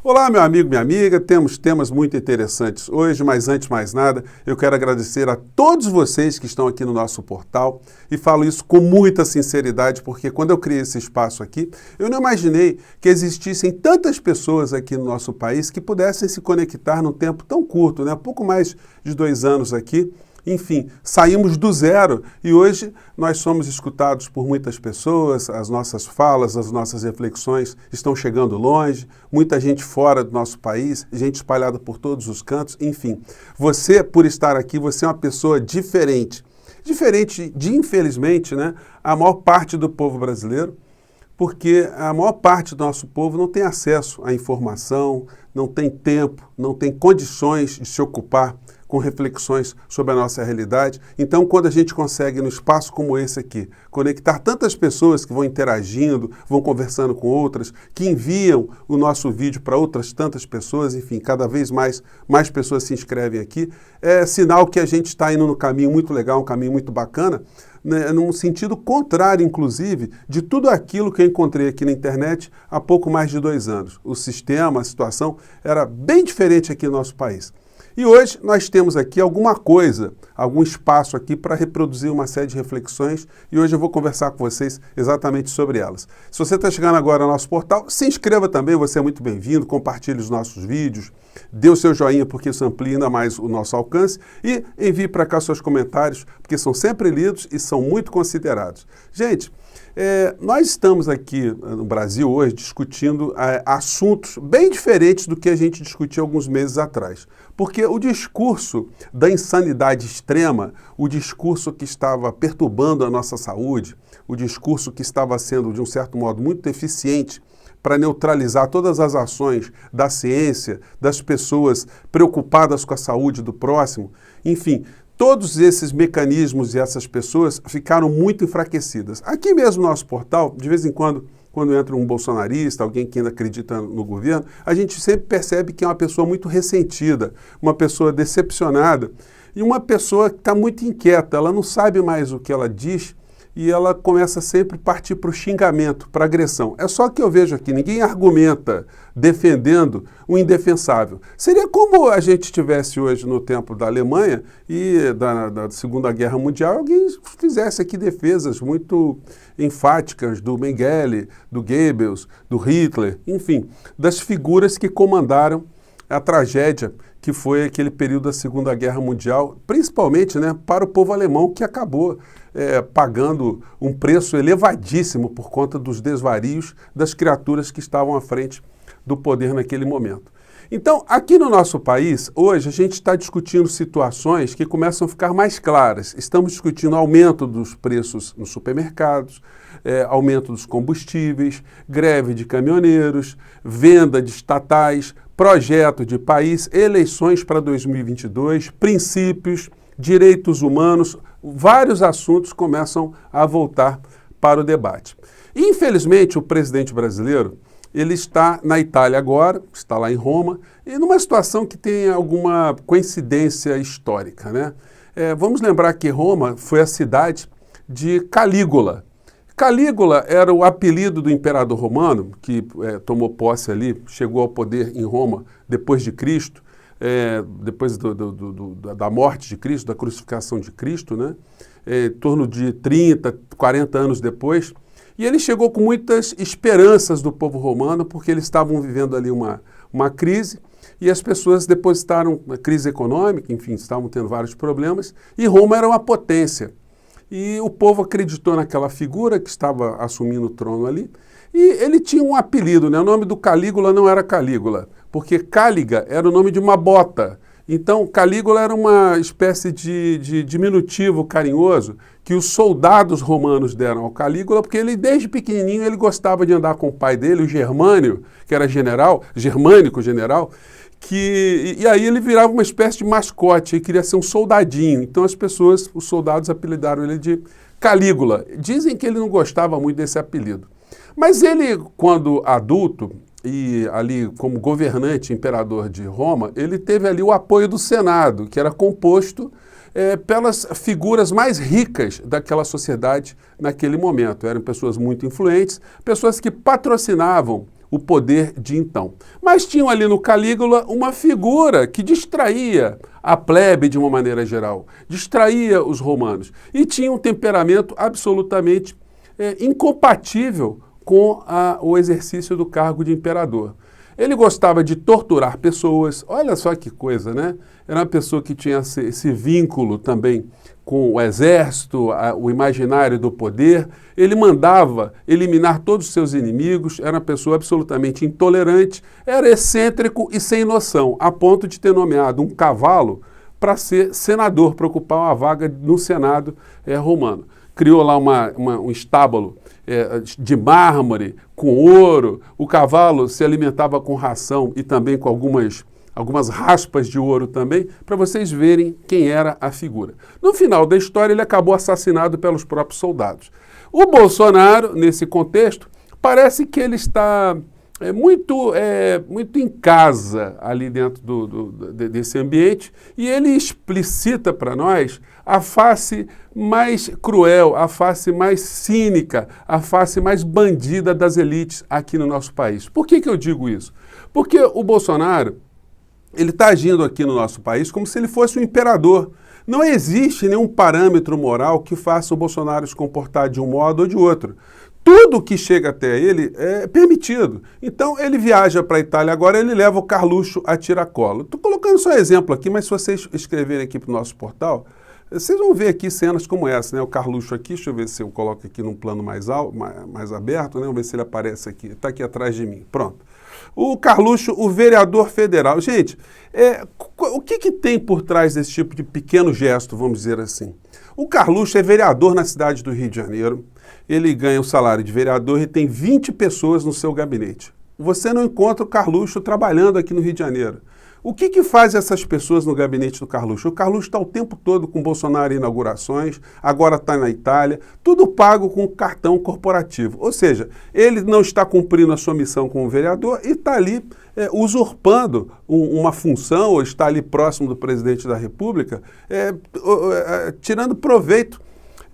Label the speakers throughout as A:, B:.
A: Olá, meu amigo, minha amiga, temos temas muito interessantes hoje, mas antes de mais nada, eu quero agradecer a todos vocês que estão aqui no nosso portal e falo isso com muita sinceridade, porque quando eu criei esse espaço aqui, eu não imaginei que existissem tantas pessoas aqui no nosso país que pudessem se conectar num tempo tão curto, né? Pouco mais de 2 anos aqui. Enfim, saímos do zero e hoje nós somos escutados por muitas pessoas, as nossas falas, as nossas reflexões estão chegando longe, muita gente fora do nosso país, gente espalhada por todos os cantos, enfim. Você, por estar aqui, você é uma pessoa diferente. Diferente de, infelizmente, né, a maior parte do povo brasileiro, porque a maior parte do nosso povo não tem acesso à informação, não tem tempo, não tem condições de se ocupar com reflexões sobre a nossa realidade. Então, quando a gente consegue, num espaço como esse aqui, conectar tantas pessoas que vão interagindo, vão conversando com outras, que enviam o nosso vídeo para outras tantas pessoas, enfim, cada vez mais pessoas se inscrevem aqui, é sinal que a gente está indo no caminho muito legal, um caminho muito bacana, né, num sentido contrário, inclusive, de tudo aquilo que eu encontrei aqui na internet há pouco mais de 2 anos. O sistema, a situação era bem diferente aqui no nosso país. E hoje nós temos aqui alguma coisa, algum espaço aqui para reproduzir uma série de reflexões e hoje eu vou conversar com vocês exatamente sobre elas. Se você está chegando agora ao nosso portal, se inscreva também, você é muito bem-vindo, compartilhe os nossos vídeos, dê o seu joinha porque isso amplia ainda mais o nosso alcance e envie para cá seus comentários porque são sempre lidos e são muito considerados. Gente, nós estamos aqui no Brasil hoje discutindo assuntos bem diferentes do que a gente discutia alguns meses atrás. Porque o discurso da insanidade extrema, o discurso que estava perturbando a nossa saúde, o discurso que estava sendo, de um certo modo, muito eficiente para neutralizar todas as ações da ciência, das pessoas preocupadas com a saúde do próximo, enfim, todos esses mecanismos e essas pessoas ficaram muito enfraquecidas. Aqui mesmo no nosso portal, de vez em quando entra um bolsonarista, alguém que ainda acredita no governo, a gente sempre percebe que é uma pessoa muito ressentida, uma pessoa decepcionada e uma pessoa que está muito inquieta, ela não sabe mais o que ela diz e ela começa sempre a partir para o xingamento, para a agressão. É só que eu vejo aqui, ninguém argumenta defendendo o indefensável. Seria como a gente estivesse hoje no tempo da Alemanha e da Segunda Guerra Mundial, alguém fizesse aqui defesas muito enfáticas do Mengele, do Goebbels, do Hitler, enfim, das figuras que comandaram a tragédia que foi aquele período da Segunda Guerra Mundial, principalmente, né, para o povo alemão que acabou pagando um preço elevadíssimo por conta dos desvarios das criaturas que estavam à frente do poder naquele momento. Então, aqui no nosso país, hoje, a gente está discutindo situações que começam a ficar mais claras. Estamos discutindo aumento dos preços nos supermercados, aumento dos combustíveis, greve de caminhoneiros, venda de estatais, projeto de país, eleições para 2022, princípios, direitos humanos, vários assuntos começam a voltar para o debate. Infelizmente, o presidente brasileiro, ele está na Itália agora, está lá em Roma, e numa situação que tem alguma coincidência histórica, né? Vamos lembrar que Roma foi a cidade de Calígula. Calígula era o apelido do imperador romano, que tomou posse ali, chegou ao poder em Roma depois de Cristo, depois da morte de Cristo, da crucificação de Cristo, né? Em torno de 30, 40 anos depois. E ele chegou com muitas esperanças do povo romano, porque eles estavam vivendo ali uma crise, e as pessoas depositaram uma crise econômica, enfim, estavam tendo vários problemas, e Roma era uma potência. E o povo acreditou naquela figura que estava assumindo o trono ali, e ele tinha um apelido, né? O nome do Calígula não era Calígula, porque Cáliga era o nome de uma bota. Então, Calígula era uma espécie de diminutivo carinhoso que os soldados romanos deram ao Calígula, porque ele, desde pequenininho, ele gostava de andar com o pai dele, o Germânio, que era germânico general, e aí ele virava uma espécie de mascote, ele queria ser um soldadinho. Então os soldados apelidaram ele de Calígula. Dizem que ele não gostava muito desse apelido. Mas ele, quando adulto, e ali como governante, imperador de Roma, ele teve ali o apoio do Senado, que era composto pelas figuras mais ricas daquela sociedade naquele momento. Eram pessoas muito influentes, pessoas que patrocinavam o poder de então. Mas tinham ali no Calígula uma figura que distraía a plebe de uma maneira geral, distraía os romanos e tinha um temperamento absolutamente incompatível com o exercício do cargo de imperador. Ele gostava de torturar pessoas, olha só que coisa, né? Era uma pessoa que tinha esse vínculo também com o exército, o imaginário do poder. Ele mandava eliminar todos os seus inimigos, era uma pessoa absolutamente intolerante, era excêntrico e sem noção, a ponto de ter nomeado um cavalo para ser senador, para ocupar uma vaga no Senado romano. Criou lá um estábulo de mármore, com ouro, o cavalo se alimentava com ração e também com algumas raspas de ouro também, para vocês verem quem era a figura. No final da história, ele acabou assassinado pelos próprios soldados. O Bolsonaro, nesse contexto, parece que ele está muito em casa ali dentro desse ambiente e ele explicita para nós a face mais cruel, a face mais cínica, a face mais bandida das elites aqui no nosso país. Por que eu digo isso? Porque o Bolsonaro, ele está agindo aqui no nosso país como se ele fosse um imperador. Não existe nenhum parâmetro moral que faça o Bolsonaro se comportar de um modo ou de outro. Tudo que chega até ele é permitido. Então, ele viaja para a Itália agora, ele leva o Carluxo a tiracolo. Estou colocando só exemplo aqui, mas se vocês escreverem aqui para o nosso portal, vocês vão ver aqui cenas como essa, né? O Carluxo aqui, deixa eu ver se eu coloco aqui num plano mais aberto, né? Vamos ver se ele aparece aqui. Está aqui atrás de mim. Pronto. O Carluxo, o vereador federal. Gente, o que tem por trás desse tipo de pequeno gesto, vamos dizer assim? O Carluxo é vereador na cidade do Rio de Janeiro. Ele ganha o salário de vereador e tem 20 pessoas no seu gabinete. Você não encontra o Carluxo trabalhando aqui no Rio de Janeiro. O que faz essas pessoas no gabinete do Carluxo? O Carluxo está o tempo todo com Bolsonaro em inaugurações, agora está na Itália, tudo pago com cartão corporativo. Ou seja, ele não está cumprindo a sua missão como vereador e está ali usurpando uma função, ou está ali próximo do presidente da República, tirando proveito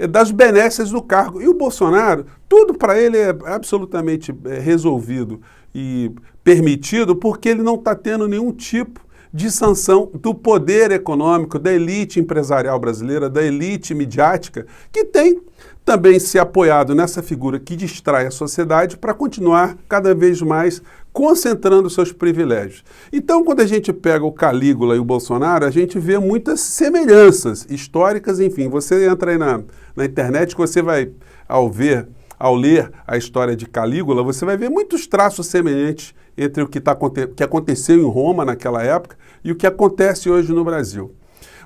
A: das benesses do cargo. E o Bolsonaro, tudo para ele é absolutamente resolvido e permitido porque ele não está tendo nenhum tipo de sanção do poder econômico, da elite empresarial brasileira, da elite midiática, que tem também se apoiado nessa figura que distrai a sociedade para continuar cada vez mais concentrando seus privilégios. Então, quando a gente pega o Calígula e o Bolsonaro, a gente vê muitas semelhanças históricas, enfim, você entra aí na internet que você vai, ao ler a história de Calígula, você vai ver muitos traços semelhantes entre o que aconteceu em Roma naquela época e o que acontece hoje no Brasil.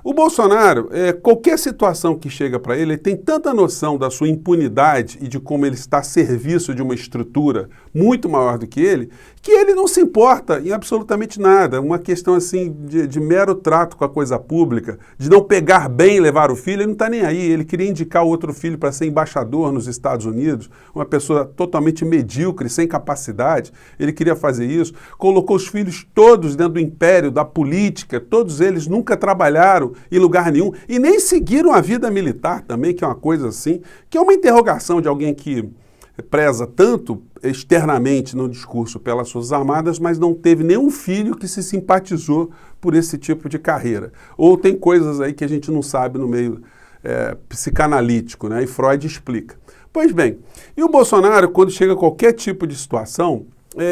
A: O Bolsonaro, qualquer situação que chega para ele tem tanta noção da sua impunidade e de como ele está a serviço de uma estrutura muito maior do que ele não se importa em absolutamente nada. Uma questão assim de mero trato com a coisa pública, de não pegar bem e levar o filho, ele não está nem aí. Ele queria indicar o outro filho para ser embaixador nos Estados Unidos, uma pessoa totalmente medíocre, sem capacidade. Ele queria fazer isso. Colocou os filhos todos dentro do império, da política, todos eles nunca trabalharam em lugar nenhum e nem seguiram a vida militar também, que é uma coisa assim, que é uma interrogação de alguém que preza tanto externamente no discurso pelas Forças Armadas, mas não teve nenhum filho que se simpatizou por esse tipo de carreira. Ou tem coisas aí que a gente não sabe no meio psicanalítico, né? E Freud explica. Pois bem, e o Bolsonaro, quando chega a qualquer tipo de situação,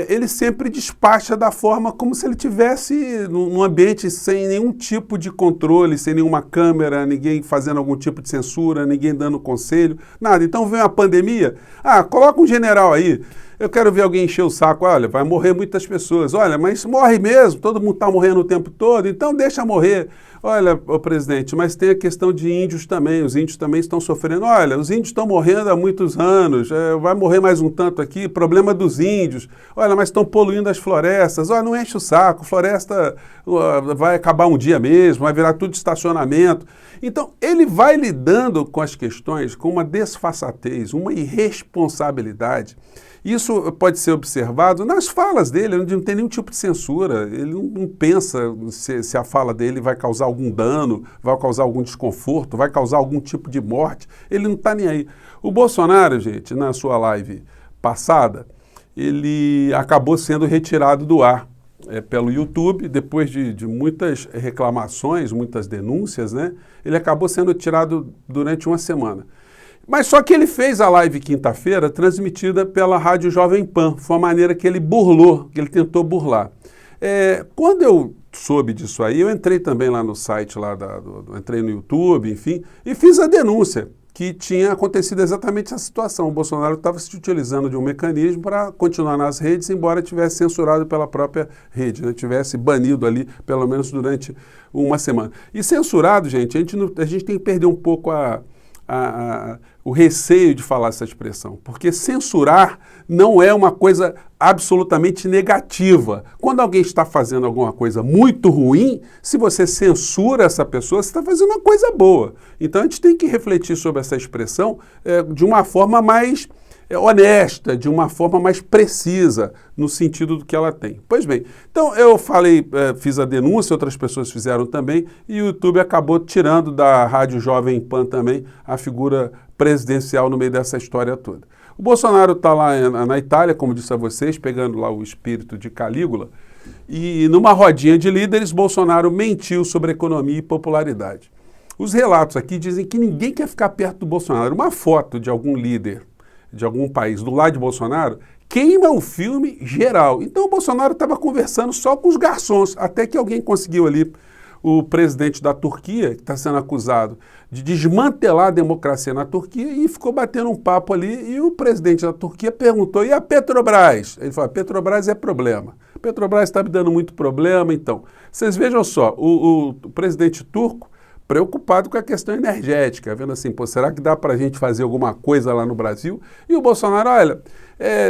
A: ele sempre despacha da forma como se ele estivesse num ambiente sem nenhum tipo de controle, sem nenhuma câmera, ninguém fazendo algum tipo de censura, ninguém dando conselho, nada. Então vem a pandemia, coloca um general aí, eu quero ver alguém encher o saco, olha, vai morrer muitas pessoas, olha, mas morre mesmo, todo mundo está morrendo o tempo todo, então deixa morrer. Olha, presidente, mas tem a questão de índios também, os índios também estão sofrendo. Olha, os índios estão morrendo há muitos anos, vai morrer mais um tanto aqui, problema dos índios. Olha, mas estão poluindo as florestas, olha, não enche o saco, floresta vai acabar um dia mesmo, vai virar tudo estacionamento. Então, ele vai lidando com as questões com uma desfaçatez, uma irresponsabilidade. Isso pode ser observado nas falas dele, ele não tem nenhum tipo de censura, ele não pensa se a fala dele vai causar algum dano, vai causar algum desconforto, vai causar algum tipo de morte, ele não está nem aí. O Bolsonaro, gente, na sua live passada, ele acabou sendo retirado do ar pelo YouTube, depois de muitas reclamações, muitas denúncias, né? Ele acabou sendo tirado durante uma semana. Mas só que ele fez a live quinta-feira transmitida pela Rádio Jovem Pan. Foi uma maneira que ele burlou, que ele tentou burlar. Quando eu soube disso aí, eu entrei também lá no site, entrei no YouTube, enfim, e fiz a denúncia que tinha acontecido exatamente essa situação. O Bolsonaro estava se utilizando de um mecanismo para continuar nas redes, embora tivesse censurado pela própria rede, né? Tivesse banido ali, pelo menos durante uma semana. E censurado, gente, a gente tem que perder um pouco o receio de falar essa expressão, porque censurar não é uma coisa absolutamente negativa. Quando alguém está fazendo alguma coisa muito ruim, se você censura essa pessoa, você está fazendo uma coisa boa. Então a gente tem que refletir sobre essa expressão de uma forma mais honesta, de uma forma mais precisa, no sentido do que ela tem. Pois bem, então eu falei, fiz a denúncia, outras pessoas fizeram também, e o YouTube acabou tirando da Rádio Jovem Pan também a figura presidencial no meio dessa história toda. O Bolsonaro está lá na Itália, como disse a vocês, pegando lá o espírito de Calígula, e numa rodinha de líderes, Bolsonaro mentiu sobre economia e popularidade. Os relatos aqui dizem que ninguém quer ficar perto do Bolsonaro. Uma foto de algum líder de algum país do lado de Bolsonaro queima o filme geral. Então o Bolsonaro estava conversando só com os garçons, até que alguém conseguiu ali, o presidente da Turquia, que está sendo acusado de desmantelar a democracia na Turquia, e ficou batendo um papo ali, e o presidente da Turquia perguntou, e a Petrobras? Ele falou, a Petrobras é problema. A Petrobras está me dando muito problema, então. Vocês vejam só, o presidente turco preocupado com a questão energética, vendo assim, pô, será que dá para a gente fazer alguma coisa lá no Brasil? E o Bolsonaro, olha,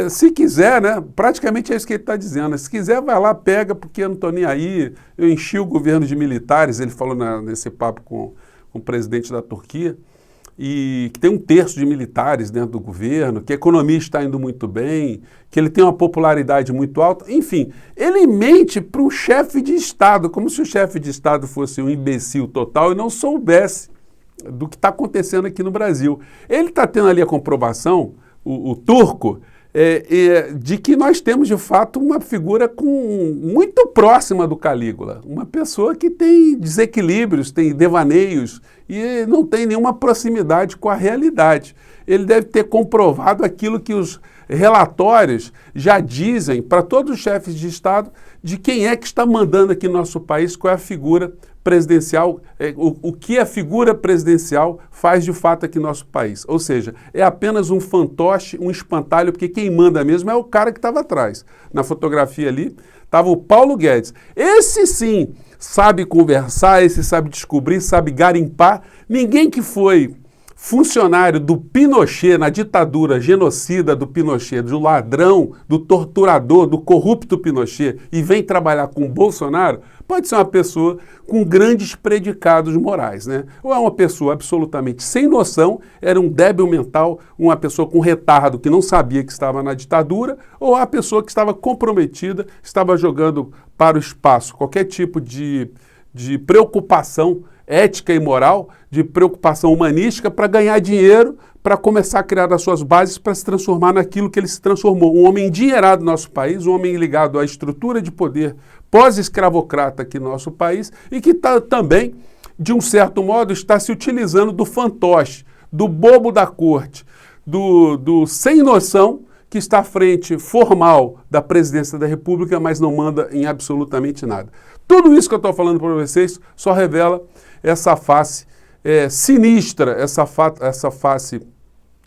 A: se quiser, né, praticamente é isso que ele está dizendo, se quiser vai lá, pega, porque eu não estou nem aí, eu enchi o governo de militares, ele falou nesse papo com o presidente da Turquia, e que tem 1/3 de militares dentro do governo, que a economia está indo muito bem, que ele tem uma popularidade muito alta, enfim, ele mente para um chefe de Estado, como se o chefe de Estado fosse um imbecil total e não soubesse do que está acontecendo aqui no Brasil. Ele está tendo ali a comprovação, o turco, de que nós temos de fato uma figura muito próxima do Calígula, uma pessoa que tem desequilíbrios, tem devaneios e não tem nenhuma proximidade com a realidade. Ele deve ter comprovado aquilo que os relatórios já dizem para todos os chefes de Estado de quem é que está mandando aqui no nosso país, qual é a figura presidencial, o que a figura presidencial faz de fato aqui no nosso país. Ou seja, é apenas um fantoche, um espantalho, porque quem manda mesmo é o cara que estava atrás. Na fotografia ali estava o Paulo Guedes. Esse sim sabe conversar, esse sabe descobrir, sabe garimpar. Ninguém que foi funcionário do Pinochet, na ditadura genocida do Pinochet, do ladrão, do torturador, do corrupto Pinochet, e vem trabalhar com o Bolsonaro, pode ser uma pessoa com grandes predicados morais, né? Ou é uma pessoa absolutamente sem noção, era um débil mental, uma pessoa com retardo que não sabia que estava na ditadura, ou a pessoa que estava comprometida, estava jogando para o espaço qualquer tipo de preocupação ética e moral, de preocupação humanística para ganhar dinheiro, para começar a criar as suas bases para se transformar naquilo que ele se transformou. Um homem endinheirado no nosso país, um homem ligado à estrutura de poder pós-escravocrata aqui no nosso país e que também, de um certo modo, está se utilizando do fantoche, do bobo da corte, do sem noção que está à frente formal da presidência da República, mas não manda em absolutamente nada. Tudo isso que eu estou falando para vocês só revela essa face sinistra, essa face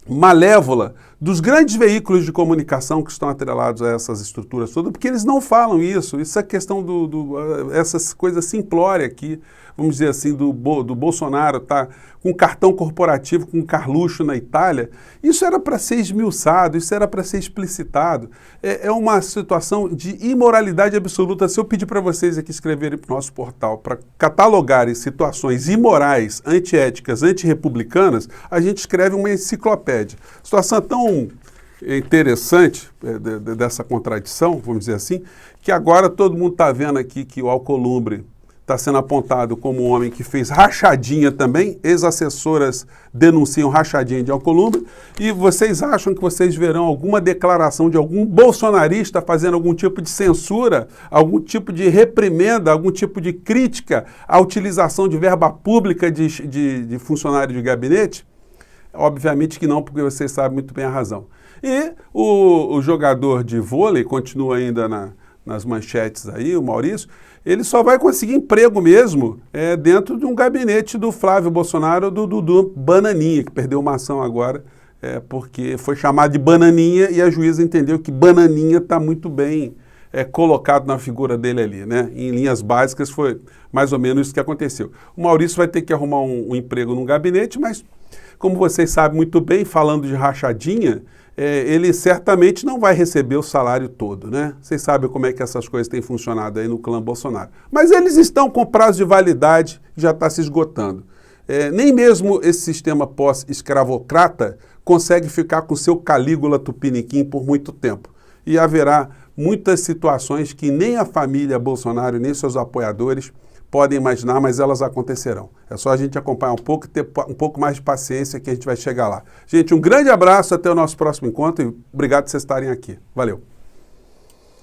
A: malévola dos grandes veículos de comunicação que estão atrelados a essas estruturas todas, porque eles não falam isso. Isso é questão essas coisas simplórias aqui, vamos dizer assim, do Bolsonaro tá com cartão corporativo, com carluxo na Itália. Isso era para ser esmiuçado, isso era para ser explicitado. É uma situação de imoralidade absoluta. Se eu pedir para vocês aqui escreverem para o nosso portal, para catalogarem situações imorais, antiéticas, antirrepublicanas, a gente escreve uma enciclopédia. Situação tão interessante dessa contradição, vamos dizer assim, que agora todo mundo está vendo aqui que o Alcolumbre está sendo apontado como um homem que fez rachadinha também, ex-assessoras denunciam rachadinha de Alcolumbre, e vocês acham que vocês verão alguma declaração de algum bolsonarista fazendo algum tipo de censura, algum tipo de reprimenda, algum tipo de crítica à utilização de verba pública de funcionário de gabinete? Obviamente que não, porque vocês sabem muito bem a razão. E o jogador de vôlei, continua ainda nas manchetes aí, o Maurício, ele só vai conseguir emprego mesmo dentro de um gabinete do Flávio Bolsonaro ou do Dudu Bananinha, que perdeu uma ação agora, porque foi chamado de Bananinha e a juíza entendeu que Bananinha está muito bem colocado na figura dele ali, né? Em linhas básicas foi mais ou menos isso que aconteceu. O Maurício vai ter que arrumar um emprego num gabinete, mas como vocês sabem muito bem, falando de rachadinha, ele certamente não vai receber o salário todo, né? Vocês sabem como é que essas coisas têm funcionado aí no clã Bolsonaro. Mas eles estão com prazo de validade, já está se esgotando. Nem mesmo esse sistema pós-escravocrata consegue ficar com seu Calígula Tupiniquim por muito tempo. E haverá muitas situações que nem a família Bolsonaro, nem seus apoiadores podem imaginar, mas elas acontecerão. É só a gente acompanhar um pouco e ter um pouco mais de paciência que a gente vai chegar lá. Gente, um grande abraço, até o nosso próximo encontro e obrigado por vocês estarem aqui. Valeu!